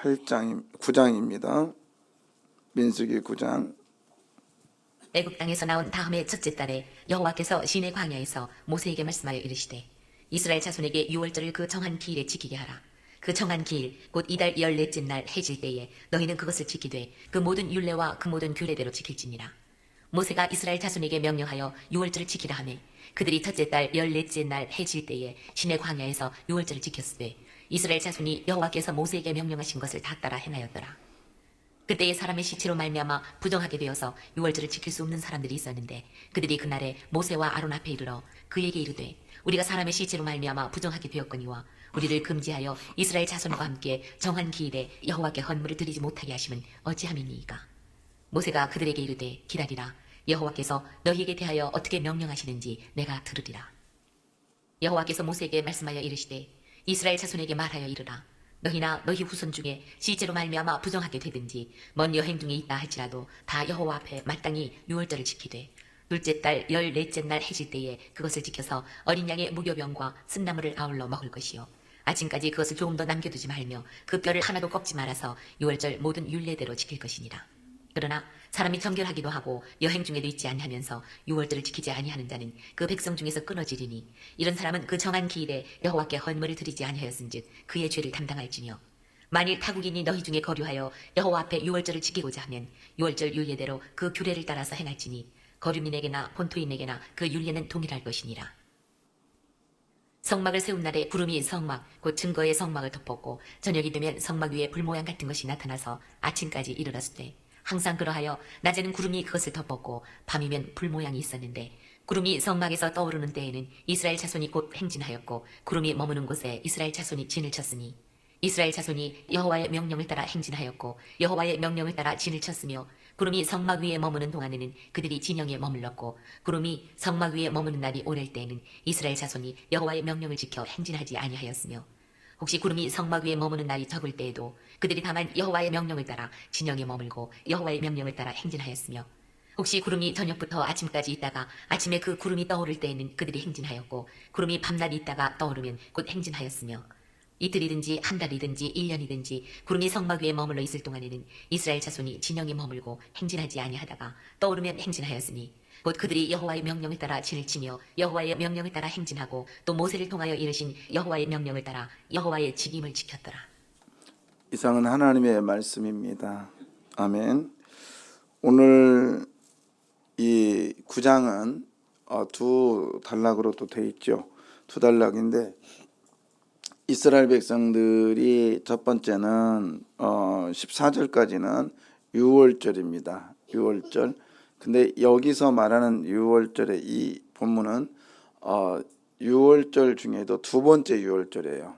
8장 9장입니다. 민수기 9장. 애굽 땅에서 나온 다음의 첫째 달에 여호와께서 시내 광야에서 모세에게 말씀하여 이르시되 이스라엘 자손에게 유월절을 그 정한 기일에 지키게 하라. 그 정한 기일 곧 이달 14째 날 해질 때에 너희는 그것을 지키되 그 모든 율례와 그 모든 규례대로 지킬지니라. 모세가 이스라엘 자손에게 명령하여 유월절을 지키라 하매 그들이 첫째 달 14째 날 해질 때에 시내 광야에서 유월절을 지켰으되 이스라엘 자손이 여호와께서 모세에게 명령하신 것을 다 따라 행하였더라. 그때의 사람의 시체로 말미암아 부정하게 되어서 유월절을 지킬 수 없는 사람들이 있었는데 그들이 그날에 모세와 아론 앞에 이르러 그에게 이르되 우리가 사람의 시체로 말미암아 부정하게 되었거니와 우리를 금지하여 이스라엘 자손과 함께 정한 기일에 여호와께 헌물을 드리지 못하게 하심은 어찌함이니이까. 모세가 그들에게 이르되 기다리라. 여호와께서 너희에게 대하여 어떻게 명령하시는지 내가 들으리라. 여호와께서 모세에게 말씀하여 이르시되 이스라엘 자손에게 말하여 이르라. 너희나 너희 후손 중에 시체로 말미암아 부정하게 되든지 먼 여행 중에 있다 할지라도 다 여호와 앞에 마땅히 유월절을 지키되 둘째 달 14째 날 해질 때에 그것을 지켜서 어린 양의 무교병과 쓴나물을 아울러 먹을 것이요 아침까지 그것을 조금 더 남겨두지 말며 그 뼈를 하나도 꺾지 말아서 유월절 모든 율례대로 지킬 것이니라. 그러나 사람이 정결하기도 하고 여행 중에도 있지 아니하면서 유월절을 지키지 아니하는 자는 그 백성 중에서 끊어지리니 이런 사람은 그 정한 기일에 여호와께 헌물을 드리지 아니하였은즉 그의 죄를 담당할지며 만일 타국인이 너희 중에 거류하여 여호와 앞에 유월절을 지키고자 하면 유월절 율례대로 그 규례를 따라서 행할지니 거류민에게나 본토인에게나 그 율례는 동일할 것이니라. 성막을 세운 날에 구름이 성막 곧 증거의 성막을 덮었고 저녁이 되면 성막 위에 불모양 같은 것이 나타나서 아침까지 이르렀으되 항상 그러하여 낮에는 구름이 그것을 덮었고 밤이면 불모양이 있었는데 구름이 성막에서 떠오르는 때에는 이스라엘 자손이 곧 행진하였고 구름이 머무는 곳에 이스라엘 자손이 진을 쳤으니 이스라엘 자손이 여호와의 명령을 따라 행진하였고 여호와의 명령을 따라 진을 쳤으며 구름이 성막 위에 머무는 동안에는 그들이 진영에 머물렀고 구름이 성막 위에 머무는 날이 오를 때에는 이스라엘 자손이 여호와의 명령을 지켜 행진하지 아니하였으며 혹시 구름이 성막 위에 머무는 날이 적을 때에도 그들이 다만 여호와의 명령을 따라 진영에 머물고 여호와의 명령을 따라 행진하였으며 혹시 구름이 저녁부터 아침까지 있다가 아침에 그 구름이 떠오를 때에는 그들이 행진하였고 구름이 밤낮 있다가 떠오르면 곧 행진하였으며 이틀이든지 한 달이든지 1년이든지 구름이 성막 위에 머물러 있을 동안에는 이스라엘 자손이 진영에 머물고 행진하지 아니하다가 떠오르면 행진하였으니 곧 그들이 여호와의 명령을 따라 진을 치며 여호와의 명령을 따라 행진하고 또 모세를 통하여 이르신 여호와의 명령을 따라 여호와의 직임을 지켰더라. 이상은 하나님의 말씀입니다. 아멘. 오늘 이 9장은 두 단락으로 또 돼 있죠. 두 단락인데 이스라엘 백성들이 첫 번째는 14절까지는 유월절입니다. 유월절. 근데 여기서 말하는 유월절의 이 본문은 유월절 중에도 두 번째 유월절이에요.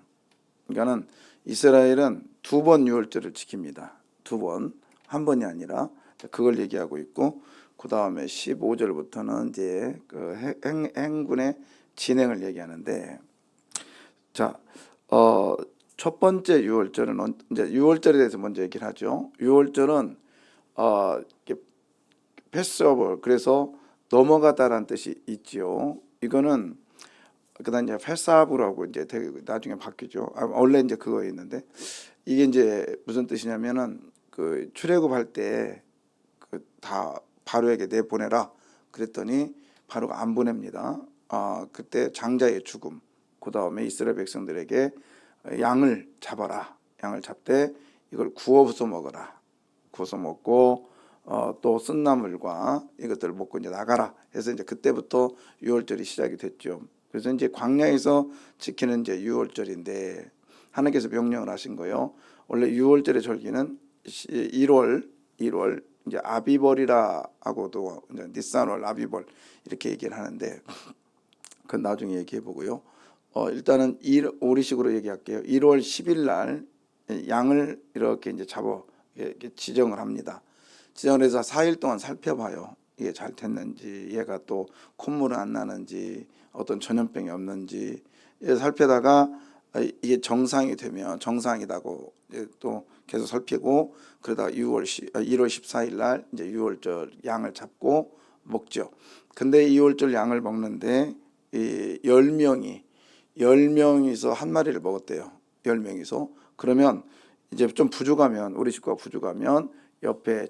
그러니까는 이스라엘은 두 번 유월절을 지킵니다. 두 번, 한 번이 아니라 그걸 얘기하고 있고 그 다음에 15절부터는 이제 그 행군의 진행을 얘기하는데 자, 첫 번째 유월절은 이제 유월절에 대해서 먼저 얘기를 하죠. 유월절은 패스오버 그래서 넘어가다라는 뜻이 있지요. 이거는 그다음 이제 패스아브라고 이제 나중에 바뀌죠. 원래 이제 그거 있는데 이게 이제 무슨 뜻이냐면은 그 출애굽할 때 그 다 바로에게 내보내라 그랬더니 바로가 안 보냅니다. 그때 장자의 죽음. 그 다음에 이스라엘 백성들에게 양을 잡아라. 양을 잡되 이걸 구워서 먹어라. 구워서 먹고 또 쓴나물과 이것들을 먹고 이제 나가라. 해서 이제 그때부터 유월절이 시작이 됐죠. 그래서 이제 광야에서 지키는 이제 유월절인데 하나님께서 명령을 하신 거예요. 원래 유월절의 절기는 1월 이제 아비벌이라 하고도 이제 니산월 아비벌 이렇게 얘기를 하는데 그건 나중에 얘기해 보고요. 일단은 오리식으로 얘기할게요. 1월 10일 날 양을 이렇게 이제 이렇게 지정을 합니다. 지정을 해서 4일 동안 살펴봐요. 이게 잘 됐는지, 얘가 또 콧물은 안 나는지, 어떤 전염병이 없는지 살펴다가 이게 정상이 되면 정상이라고 또 계속 살피고 그러다가 1월 14일 날 이제 유월절 양을 잡고 먹죠. 근데 유월절 양을 먹는데 이 10명이서 한 마리를 먹었대요. 10명이서. 그러면 이제 좀 부족하면 우리 식구가 부족하면 옆에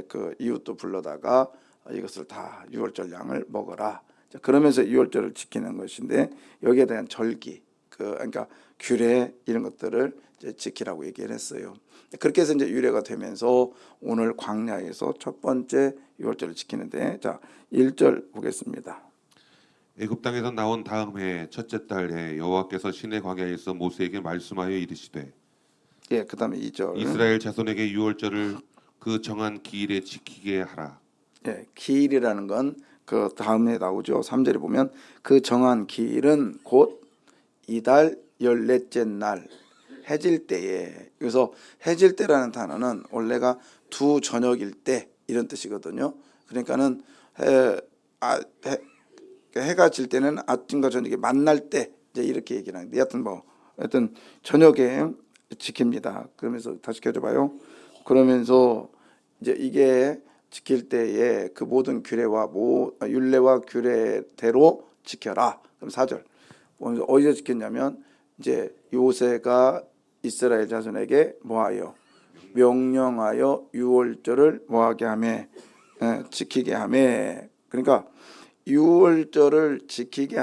그 이웃도 불러다가 이것을 다 유월절 양을 먹어라. 자, 그러면서 유월절을 지키는 것인데 여기에 대한 절기, 그러니까 규례 이런 것들을 이제 지키라고 얘기를 했어요. 그렇게 해서 이제 유래가 되면서 오늘 광야에서 첫 번째 유월절을 지키는데 자 1절 보겠습니다. 애굽 땅에서 나온 다음 해 첫째 달에 여호와께서 시내 광야에서 모세에게 말씀하여 이르시되 예, 그다음에 2절. 이스라엘 자손에게 유월절을 그 정한 기일에 지키게 하라. 예, 기일이라는 건 그 다음에 나오죠. 3절에 보면 그 정한 기일은 곧 이달 14째 날 해질 때에. 그래서 해질 때라는 단어는 원래가 두 저녁일 때 이런 뜻이거든요. 그러니까는 해가 질 때는 아침과 저녁에 만날 때 이제 이렇게 얘기를 하는데 여하튼 하여튼 저녁에 지킵니다. 그러면서 다시 켜줘봐요. 그러면서 이제 이게 지킬 때에 그 모든 규례와 율례와 규례대로 지켜라. 그럼 4절 어디서 지켰냐면 이제 요새가 이스라엘 자손에게 뭐하여 명령하여 유월절을 뭐하게 하매 지키게 하매. 그러니까 유월절을 지키게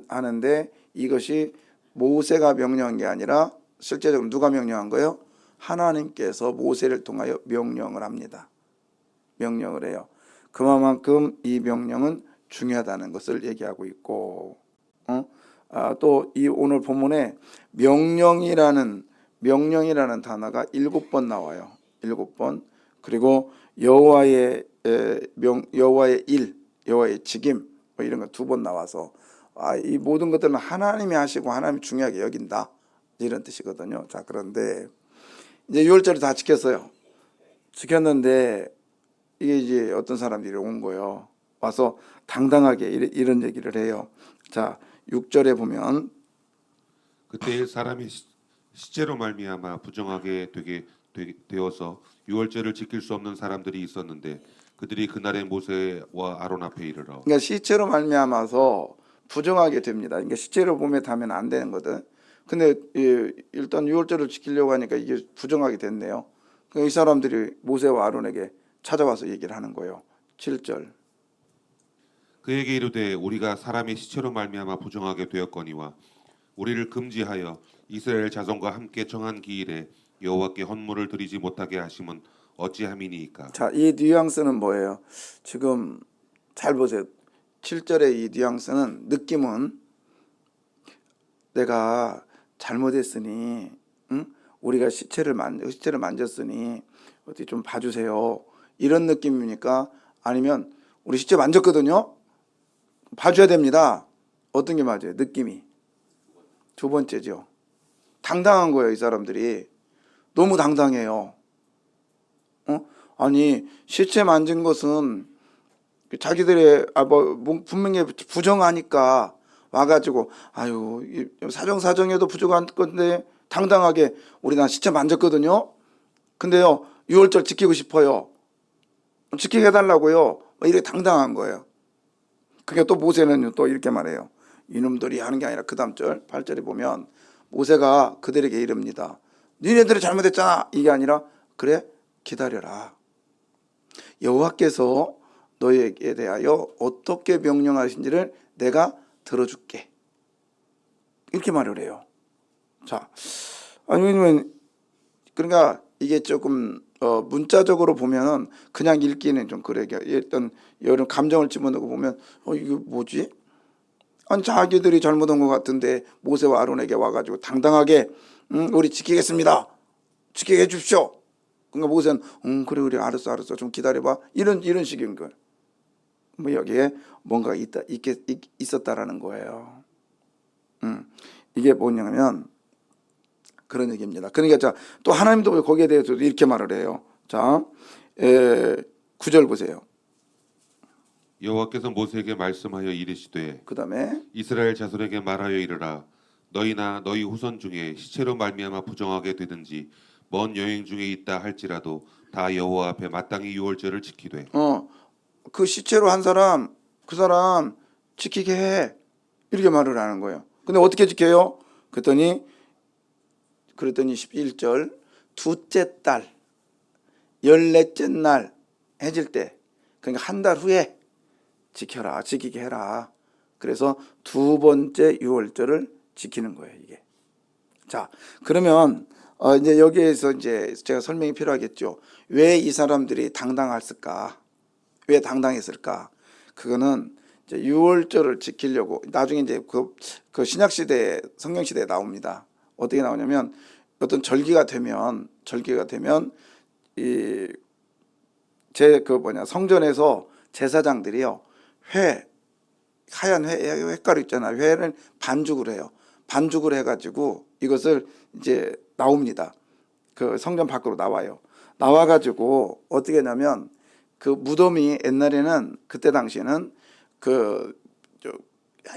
하는데 이것이 모세가 명령한 게 아니라 실제적으로 누가 명령한 거예요? 하나님께서 모세를 통하여 명령을 합니다. 명령을 해요. 그만큼 이 명령은 중요하다는 것을 얘기하고 있고 또 이 오늘 본문에 명령이라는 단어가 7번 나와요. 7번. 그리고 여호와의 일, 여호와의 직임 뭐 이런 거 2번 나와서 이 모든 것들은 하나님이 하시고 하나님이 중요하게 여긴다 이런 뜻이거든요. 자, 그런데 이제 유월절을 다 지켰어요. 지켰는데 이게 이제 어떤 사람들이 온 거예요. 와서 당당하게 이런 얘기를 해요. 자, 6절에 보면 그때 사람이 시체로 말미암아 부정하게 되어서 유월절을 지킬 수 없는 사람들이 있었는데 그들이 그날에 모세와 아론 앞에 이르러. 그러니까 시체로 말미암아서 부정하게 됩니다. 그러니까 시체로 몸에 닿으면 안 되는 거든. 근데 일단 유월절을 지키려고 하니까 이게 부정하게 됐네요. 그러니까 이 사람들이 모세와 아론에게 찾아와서 얘기를 하는 거예요. 7절. 그에게 이르되 우리가 사람의 시체로 말미암아 부정하게 되었거니와 우리를 금지하여 이스라엘 자손과 함께 정한 기일에 여호와께 헌물을 드리지 못하게 하심은 어찌함이니이까. 자, 이 뉘앙스는 뭐예요? 지금 잘 보세요. 7절의 이 뉘앙스는 느낌은 내가 잘못했으니 우리가 시체를 만졌으니 어디 좀 봐주세요. 이런 느낌입니까? 아니면 우리 시체 만졌거든요. 봐줘야 됩니다. 어떤 게 맞아요? 느낌이. 두 번째죠. 당당한 거예요. 이 사람들이. 너무 당당해요. 아니 시체 만진 것은 자기들의 분명히 부정하니까 와가지고 아유 사정사정해도 부족한 건데 당당하게 우리 난 시체 만졌거든요. 근데요 유월절 지키고 싶어요. 지키게 해달라고요. 이렇게 당당한 거예요. 그게 또 모세는 또 이렇게 말해요. 이놈들이 하는 게 아니라 그 다음 절 8절에 보면 모세가 그들에게 이릅니다. 니네들이 잘못했잖아. 이게 아니라 그래 기다려라. 여호와께서 너희에게 대하여 어떻게 명령하신지를 내가 들어줄게. 이렇게 말을 해요. 자, 아니면 그러니까 이게 조금 문자적으로 보면은 그냥 읽기는 좀 그래. 일단 여러 감정을 집어넣고 보면 이게 뭐지? 아니 자기들이 잘못한 것 같은데 모세와 아론에게 와가지고 당당하게 우리 지키겠습니다. 지키게 해주십시오. 그러니까 모세는 그래 알았어 좀 기다려봐 이런 식인 걸. 뭐 여기에 뭔가 있었다라는 거예요. 이게 뭐냐면 그런 얘기입니다. 그러니까 자, 또 하나님도 거기에 대해서 이렇게 말을 해요. 자, 9절 보세요. 여호와께서 모세에게 말씀하여 이르시되 그 다음에 이스라엘 자손에게 말하여 이르라 너희나 너희 후손 중에 시체로 말미암아 부정하게 되든지 먼 여행 중에 있다 할지라도 다 여호와 앞에 마땅히 유월절을 지키되 그 시체로 한 사람 그 사람 지키게 해 이렇게 말을 하는 거예요. 근데 어떻게 지켜요? 그랬더니 11절 둘째 달 14째 날 해질 때, 그러니까 한 달 후에 지켜라, 지키게 해라. 그래서 두 번째 유월절을 지키는 거예요, 이게. 자, 그러면 이제 여기에서 이제 제가 설명이 필요하겠죠. 왜 이 사람들이 당당했을까? 왜 당당했을까? 그거는 이제 유월절을 지키려고 나중에 이제 그 신약 시대, 성경 시대에 나옵니다. 어떻게 나오냐면 어떤 절기가 되면 이 성전에서 제사장들이요, 하얀 회가루 있잖아요. 회를 반죽을 해요. 반죽을 해가지고 이것을 이제 나옵니다. 그 성전 밖으로 나와요. 나와가지고 어떻게 하냐면 그 무덤이 옛날에는, 그때 당시에는 그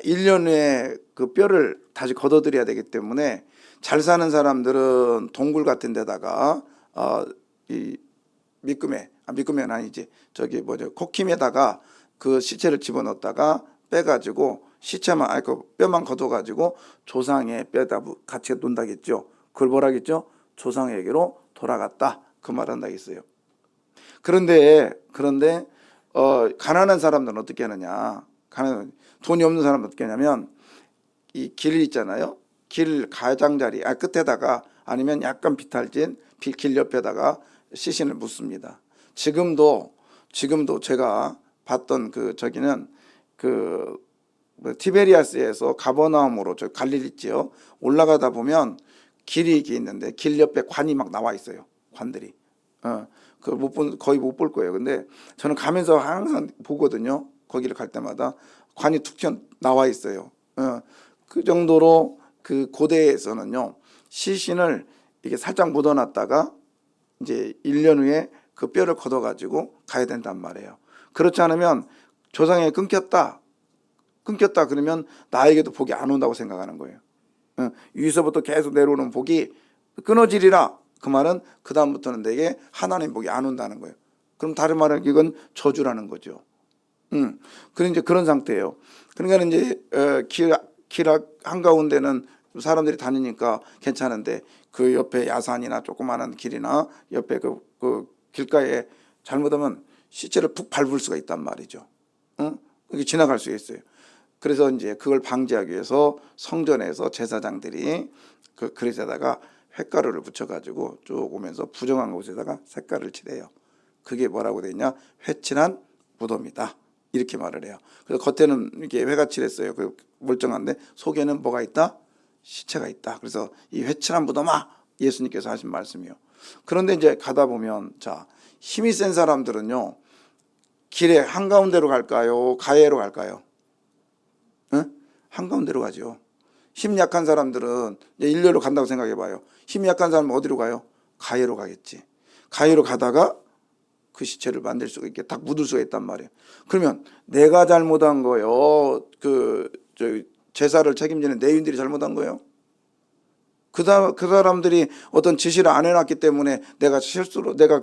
1년 후에 그 뼈를 다시 걷어들여야 되기 때문에 잘 사는 사람들은 동굴 같은 데다가 이 미꾸면 아니지, 코킴에다가 그 시체를 집어넣었다가 빼가지고 시체만 그 뼈만 걷어가지고 조상의 뼈다 같이 논다겠죠. 그걸 뭐라겠죠? 조상에게로 돌아갔다, 그 말한다겠어요. 그런데 가난한 사람들은 어떻게 하느냐? 돈이 없는 사람은 어떻게 하냐면 이 길 있잖아요. 길 가장자리 끝에다가 아니면 약간 비탈진 길 옆에다가 시신을 묻습니다. 지금도 제가 봤던 저기는 티베리아스에서 가버나움으로 저 갈릴리 있지요. 올라가다 보면 길이 이게 있는데 길 옆에 관이 막 나와 있어요. 관들이. 거의 못 볼 거예요. 근데 저는 가면서 항상 보거든요. 거기를 갈 때마다 관이 툭 튀어 나와 있어요. 그 정도로 그 고대에서는요, 시신을 이게 살짝 묻어놨다가 이제 1년 후에 그 뼈를 걷어가지고 가야 된단 말이에요. 그렇지 않으면 조상에 끊겼다 그러면 나에게도 복이 안 온다고 생각하는 거예요. 위에서부터 계속 내려오는 복이 끊어지리라. 그 말은 그 다음부터는 내게 하나님 복이 안 온다는 거예요. 그럼 다른 말은 이건 저주라는 거죠. 그런 이제 그런 상태예요. 그러니까 이제 길 한가운데는 사람들이 다니니까 괜찮은데 그 옆에 야산이나 조그마한 길이나 옆에 그 길가에 잘못하면 시체를 푹 밟을 수가 있단 말이죠. 이게 지나갈 수 있어요. 그래서 이제 그걸 방지하기 위해서 성전에서 제사장들이 그 그릇에다가 횟가루를 붙여가지고 쭉 오면서 부정한 곳에다가 색깔을 칠해요. 그게 뭐라고 돼 있냐? 회칠한 무덤이다, 이렇게 말을 해요. 그래서 겉에는 이렇게 회가 칠했어요. 그 멀쩡한데 속에는 뭐가 있다? 시체가 있다. 그래서 이 회칠한 무덤아, 예수님께서 하신 말씀이요. 그런데 이제 가다 보면 자, 힘이 센 사람들은요, 길에 한가운데로 갈까요? 가해로 갈까요? 한가운데로 가죠. 힘 약한 사람들은 이제 일렬로 간다고 생각해 봐요. 힘이 약한 사람은 어디로 가요? 가해로 가겠지. 가해로 가다가 그 시체를 만들 수가 있게 딱 묻을 수가 있단 말이에요. 그러면 내가 잘못한 거요, 제사를 책임지는 내인들이 잘못한 거예요? 그 사람들이 어떤 지시를 안 해놨기 때문에 내가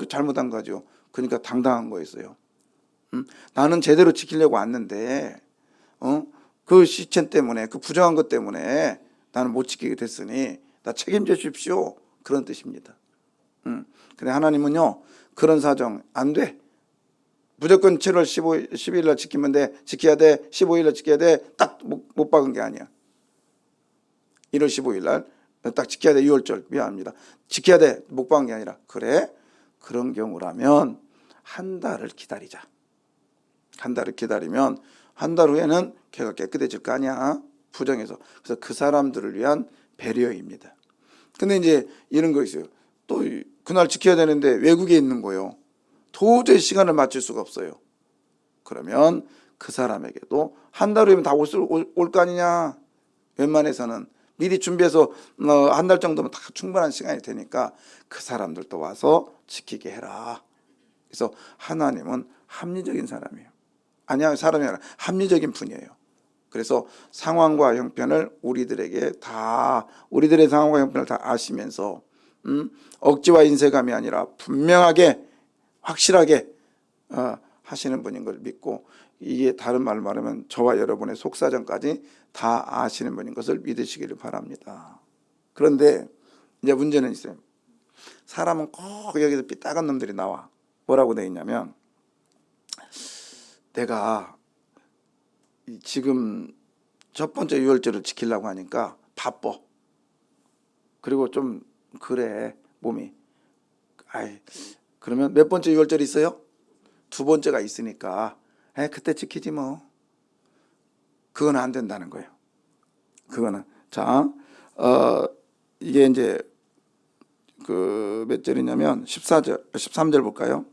잘못한 거죠. 그러니까 당당한 거였어요. 나는 제대로 지키려고 왔는데 그 시체 때문에, 그 부정한 것 때문에 나는 못 지키게 됐으니 나 책임져 주십시오, 그런 뜻입니다. 근데 하나님은요, 그런 사정 안 돼. 무조건 7월 12일 날 지키면 돼. 지켜야 돼. 15일 날 지켜야 돼. 딱 못 박은 게 아니야. 1월 15일 날 딱 지켜야 돼. 6월절 미안합니다. 지켜야 돼. 못 박은 게 아니라, 그래? 그런 경우라면 한 달을 기다리자. 한 달을 기다리면 한 달 후에는 걔가 깨끗해질 거 아니야, 부정해서. 그래서 그 사람들을 위한 배려입니다. 근데 이제 이런 거 있어요. 또 그날 지켜야 되는데 외국에 있는 거예요. 도저히 시간을 맞출 수가 없어요. 그러면 그 사람에게도 한 달 후면 다 올 거 아니냐. 웬만해서는 미리 준비해서 한 달 정도면 다 충분한 시간이 되니까 그 사람들도 와서 지키게 해라. 그래서 하나님은 합리적인 사람이에요. 아니야, 사람이 아니라 합리적인 분이에요. 그래서 상황과 형편을 우리들의 상황과 형편을 다 아시면서 억지와 인색함이 아니라 분명하게 확실하게 하시는 분인 걸 믿고, 이게 다른 말로 말하면 저와 여러분의 속사정까지 다 아시는 분인 것을 믿으시기를 바랍니다. 그런데 이제 문제는 있어요. 사람은 꼭 여기서 삐딱한 놈들이 나와. 뭐라고 돼 있냐면 내가 지금 첫 번째 유월절을 지키려고 하니까 바빠. 그리고 좀 그래 몸이. 그러면 몇 번째 유월절이 있어요? 두 번째가 있으니까 그때 지키지 뭐. 그건 안 된다는 거예요. 그거는 이게 이제 그 몇 절이냐면 14절, 13절 볼까요?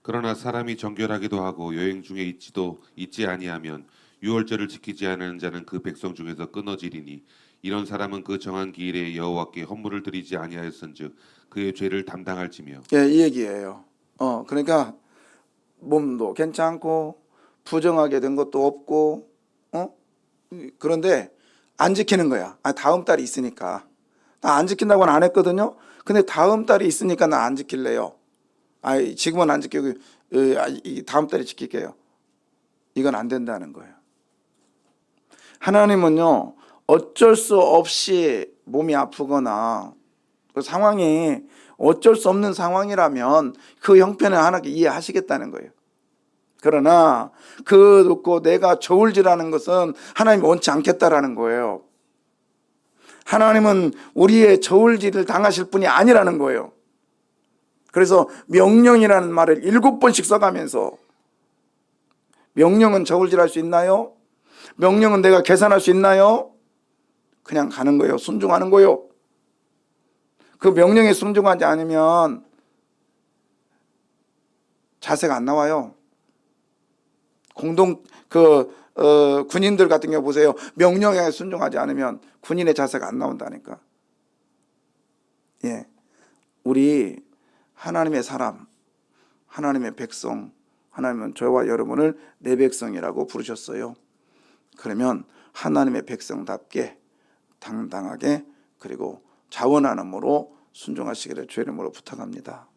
그러나 사람이 정결하기도 하고 여행 중에 있지 아니하면 유월절을 지키지 않은 자는 그 백성 중에서 끊어지리니 이런 사람은 그 정한 기일에 여호와께 헌물을 드리지 아니하였은즉 그의 죄를 담당할지며. 예, 이 얘기예요. 그러니까 몸도 괜찮고 부정하게 된 것도 없고, 그런데 안 지키는 거야. 다음 달이 있으니까. 나 안 지킨다고는 안 했거든요. 근데 다음 달이 있으니까 나 안 지킬래요. 지금은 안 지키고 다음 달에 지킬게요. 이건 안 된다는 거예요. 하나님은요, 어쩔 수 없이 몸이 아프거나 그 상황이 어쩔 수 없는 상황이라면 그 형편을 하나님께 이해하시겠다는 거예요. 그러나 그 놓고 내가 저울질하는 것은 하나님이 원치 않겠다라는 거예요. 하나님은 우리의 저울질을 당하실 분이 아니라는 거예요. 그래서 명령이라는 말을 7번씩 써가면서, 명령은 저울질할 수 있나요? 명령은 내가 계산할 수 있나요? 그냥 가는 거예요. 순종하는 거예요. 그 명령에 순종하지 않으면 자세가 안 나와요. 군인들 같은 경우 보세요. 명령에 순종하지 않으면 군인의 자세가 안 나온다니까. 예, 우리 하나님의 사람, 하나님의 백성, 하나님은 저와 여러분을 내 백성이라고 부르셨어요. 그러면 하나님의 백성답게 당당하게 그리고 자원하는으로 순종하시기를 주의 이름으로 부탁합니다.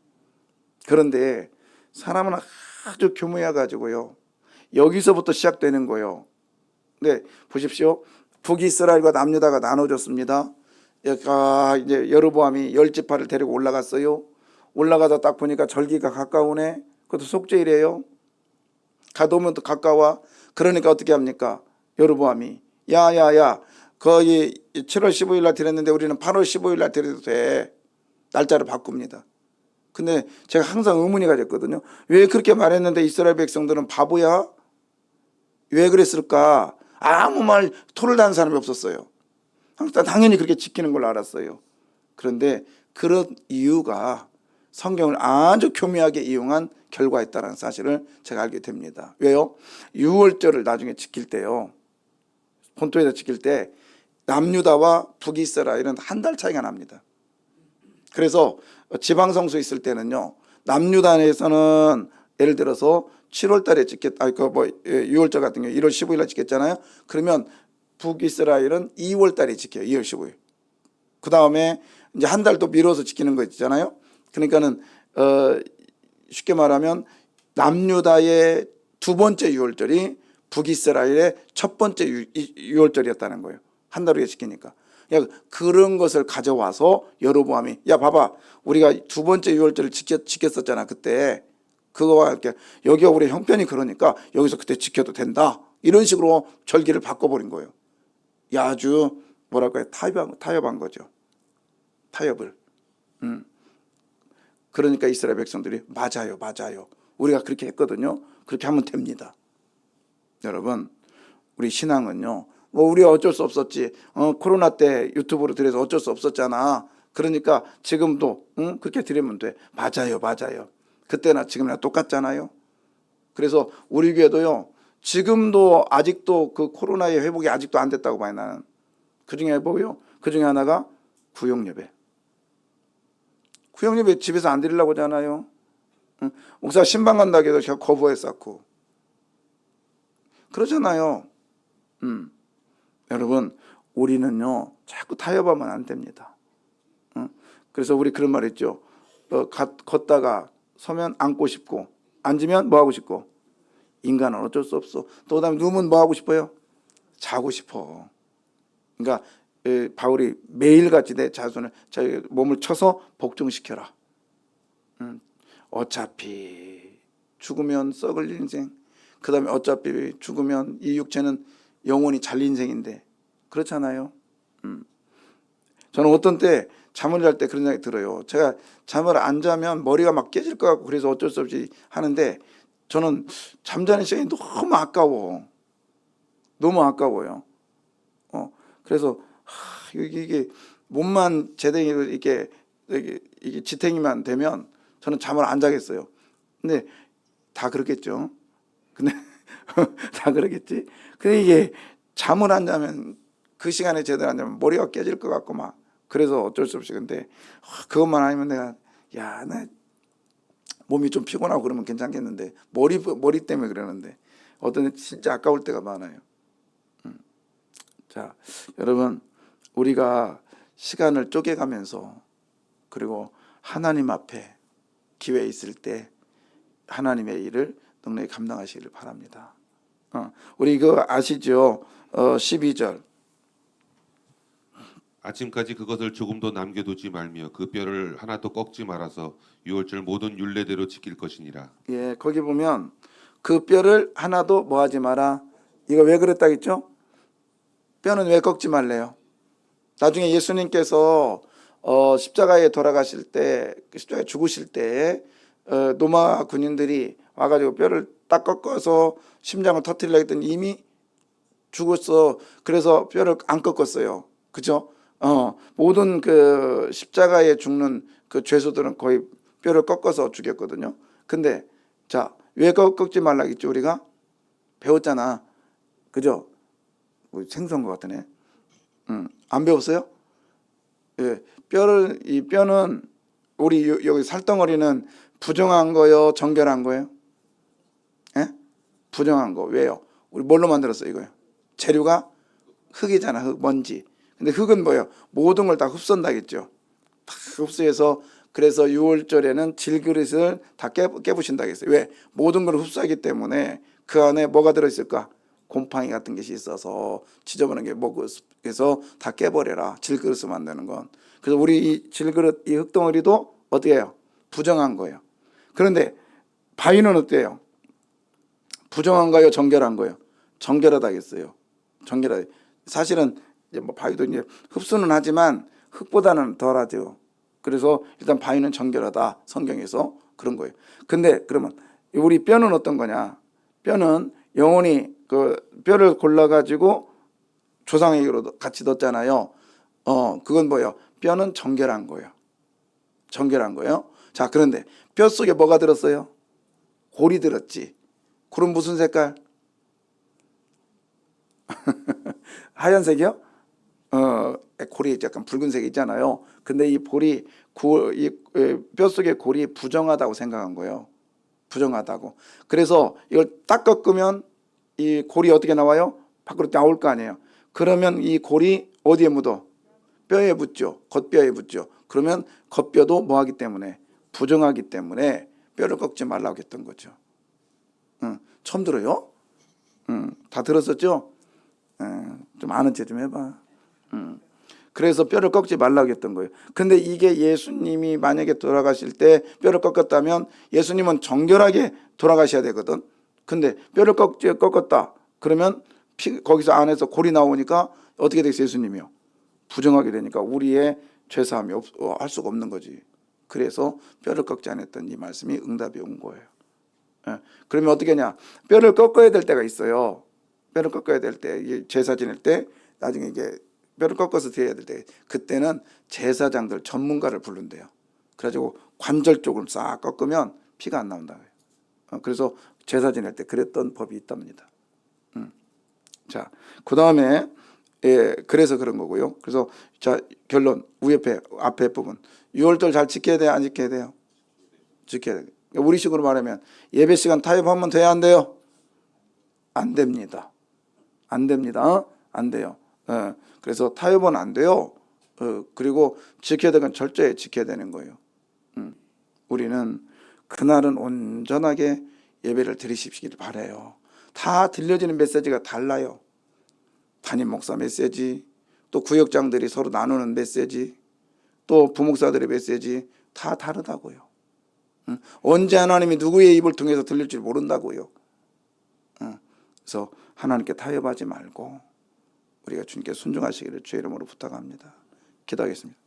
그런데 사람은 아주 교묘해가지고요, 여기서부터 시작되는 거예요. 네, 보십시오. 북이스라엘과 남유다가 나눠졌습니다. 이제 여로보암이 10지파를 데리고 올라갔어요. 올라가다 딱 보니까 절기가 가까우네. 그것도 속죄일이에요. 가도면 또 가까워. 그러니까 어떻게 합니까? 여로보암이 야야야, 거의 7월 15일 날 드렸는데 우리는 8월 15일 날 드려도 돼. 날짜를 바꿉니다. 근데 제가 항상 의문이 가졌거든요. 왜 그렇게 말했는데 이스라엘 백성들은 바보야? 왜 그랬을까? 아무 말 토를 다는 사람이 없었어요. 당연히 그렇게 지키는 걸로 알았어요. 그런데 그런 이유가 성경을 아주 교묘하게 이용한 결과였다는 사실을 제가 알게 됩니다. 왜요? 유월절을 나중에 지킬 때요, 본토에서 지킬 때 남유다와 북이스라엘은 한 달 차이가 납니다. 그래서 지방성수 있을 때는요, 남유다에서는 예를 들어서 7월 달에 찍겠다. 6월절 같은 경우 1월 15일 날 찍겠잖아요. 그러면 북이스라엘은 2월 달에 지켜요. 2월 15일. 그 다음에 이제 한 달 또 미뤄서 지키는 거 있잖아요. 그러니까는 쉽게 말하면 남유다의 두 번째 6월절이 북이스라엘의 첫 번째 6월절이었다는 거예요. 한 달 후에 지키니까. 그런 것을 가져와서 여로보암이, 야 봐봐, 우리가 두 번째 6월절을 지켰었잖아 그때. 그거와 함께 여기가 우리 형편이 그러니까 여기서 그때 지켜도 된다. 이런 식으로 절기를 바꿔버린 거예요. 아주 뭐랄까요, 타협한 거죠. 타협을. 그러니까 이스라엘 백성들이 맞아요. 우리가 그렇게 했거든요. 그렇게 하면 됩니다. 여러분, 우리 신앙은요, 우리 어쩔 수 없었지. 코로나 때 유튜브로 들여서 어쩔 수 없었잖아. 그러니까 지금도 그렇게 드리면 돼. 맞아요. 그때나 지금이나 똑같잖아요. 그래서 우리 교회도요, 지금도 아직도 그 코로나의 회복이 아직도 안 됐다고 봐요. 나는 그중에 뭐요? 그중에 하나가 구역예배. 구역예배 집에서 안 드리려고 하잖아요. 목사 신방 간다고 해서 제가 거부했었고 그러잖아요. 여러분, 우리는요 자꾸 타협하면 안 됩니다. 그래서 우리 그런 말 있죠. 걷다가 서면 앉고 싶고 앉으면 뭐 하고 싶고. 인간은 어쩔 수 없어. 또 그다음에 누우면 뭐 하고 싶어요? 자고 싶어. 그러니까 바울이 매일같이 내 자손을 몸을 쳐서 복종시켜라. 어차피 죽으면 썩을 인생, 그 다음에 어차피 죽으면 이 육체는 영원히 잘 인생인데 그렇잖아요. 저는 어떤 때 잠을 잘 때 그런 생각이 들어요. 제가 잠을 안 자면 머리가 막 깨질 것 같고 그래서 어쩔 수 없이 하는데 저는 잠자는 시간이 너무 아까워. 너무 아까워요. 그래서 이게 몸만 제대로 이게 지탱이만 되면 저는 잠을 안 자겠어요. 근데 다 그렇겠죠. 근데 다 그러겠지. 근데 이게 잠을 안 자면 그 시간에 제대로 안 자면 머리가 깨질 것 같고 막 그래서 어쩔 수 없이 근데 그것만 아니면 내가 나 몸이 좀 피곤하고 그러면 괜찮겠는데 머리 때문에 그러는데 어떤 때 진짜 아까울 때가 많아요. 자, 여러분 우리가 시간을 쪼개가면서 그리고 하나님 앞에 기회 있을 때 하나님의 일을 넉넉히 감당하시기를 바랍니다. 우리 이거 아시죠? 12절. 아침까지 그것을 조금도 남겨두지 말며 그 뼈를 하나도 꺾지 말아서 유월절 모든 율례대로 지킬 것이니라. 예, 거기 보면 그 뼈를 하나도 뭐 하지 마라. 이거 왜 그랬다겠죠? 뼈는 왜 꺾지 말래요? 나중에 예수님께서 십자가에 돌아가실 때, 십자가에 죽으실 때 로마 군인들이 와가지고 뼈를 딱 꺾어서 심장을 터뜨리려고 했더니 이미 죽었어. 그래서 뼈를 안 꺾었어요. 그죠? 모든 그 십자가에 죽는 그 죄수들은 거의 뼈를 꺾어서 죽였거든요. 근데 자, 왜 꺾지 말라 했죠? 우리가 배웠잖아. 그죠? 뭐 생소한 것 같으네. 안 배웠어요? 예, 이 뼈는 우리 여기 살덩어리는 부정한 거요, 정결한 거예요? 예? 부정한 거. 왜요? 우리 뭘로 만들었어요, 이거요? 재료가 흙이잖아, 흙, 먼지. 근데 흙은 뭐예요? 모든 걸 다 흡수한다겠죠. 다 흡수해서 그래서 유월절에는 질그릇을 다 깨부신다겠어요. 왜? 모든 걸 흡수하기 때문에 그 안에 뭐가 들어있을까? 곰팡이 같은 것이 있어서 지저분한 게 먹어서 다 깨버려라. 질그릇을 만드는 건. 그래서 우리 이 질그릇, 이 흙덩어리도 어떻게 해요? 부정한 거예요. 그런데 바위는 어때요? 부정한가요? 정결한 거예요? 정결하다겠어요. 정결하다. 사실은 이제 뭐 바위도 이제 흡수는 하지만 흙보다는 덜하죠. 그래서 일단 바위는 정결하다. 성경에서 그런 거예요. 근데 그러면 우리 뼈는 어떤 거냐? 뼈는 영혼이 그 뼈를 골라가지고 조상에게로 같이 넣었잖아요. 그건 뭐예요? 뼈는 정결한 거예요. 정결한 거예요. 자, 그런데 뼈 속에 뭐가 들었어요? 골이 들었지. 골은 무슨 색깔? 하얀색이요? 골이 약간 붉은색 있잖아요. 근데 이 볼이 뼈 속의 골이 부정하다고 생각한 거예요. 부정하다고. 그래서 이걸 딱 꺾으면 이 골이 어떻게 나와요? 밖으로 나올 거 아니에요. 그러면 이 골이 어디에 묻어? 뼈에 묻죠. 겉뼈에 묻죠. 그러면 겉뼈도 뭐하기 때문에? 부정하기 때문에 뼈를 꺾지 말라고 했던 거죠. 처음 들어요? 다 들었었죠? 좀 아는 체 좀 해봐. 그래서 뼈를 꺾지 말라고 했던 거예요. 근데 이게 예수님이 만약에 돌아가실 때 뼈를 꺾었다면 예수님은 정결하게 돌아가셔야 되거든. 근데 뼈를 꺾었다. 그러면 거기서 안에서 골이 나오니까 어떻게 되겠어요? 예수님이요? 부정하게 되니까 우리의 죄사함이 할 수가 없는 거지. 그래서 뼈를 꺾지 않았던 이 말씀이 응답이 온 거예요. 그러면 어떻게 하냐? 뼈를 꺾어야 될 때가 있어요. 뼈를 꺾어야 될 때, 제사 지낼 때 나중에 이게 뼈를 꺾어서 드려야 될 때 그때는 제사장들 전문가를 부른대요. 그래가지고 관절 쪽을 싹 꺾으면 피가 안 나온다고요. 그래서 제사 지낼 때 그랬던 법이 있답니다. 자, 그 다음에 그래서 그런 거고요. 그래서 자, 결론 앞에 부분 유월절 잘 지켜야 돼요? 안 지켜야 돼요? 지켜야 돼요. 우리식으로 말하면 예배 시간 타협하면 돼야 안 돼요? 안 됩니다. 안 됩니다. 안 돼요. 그래서 타협은 안 돼요. 그리고 지켜야 되는 건 철저히 지켜야 되는 거예요. 우리는 그날은 온전하게 예배를 드리시기를 바라요. 다 들려지는 메시지가 달라요. 담임 목사 메시지, 또 구역장들이 서로 나누는 메시지, 또 부목사들의 메시지 다 다르다고요. 응? 언제 하나님이 누구의 입을 통해서 들릴지 모른다고요. 응? 그래서 하나님께 타협하지 말고 우리가 주님께 순종하시기를 주의 이름으로 부탁합니다. 기도하겠습니다.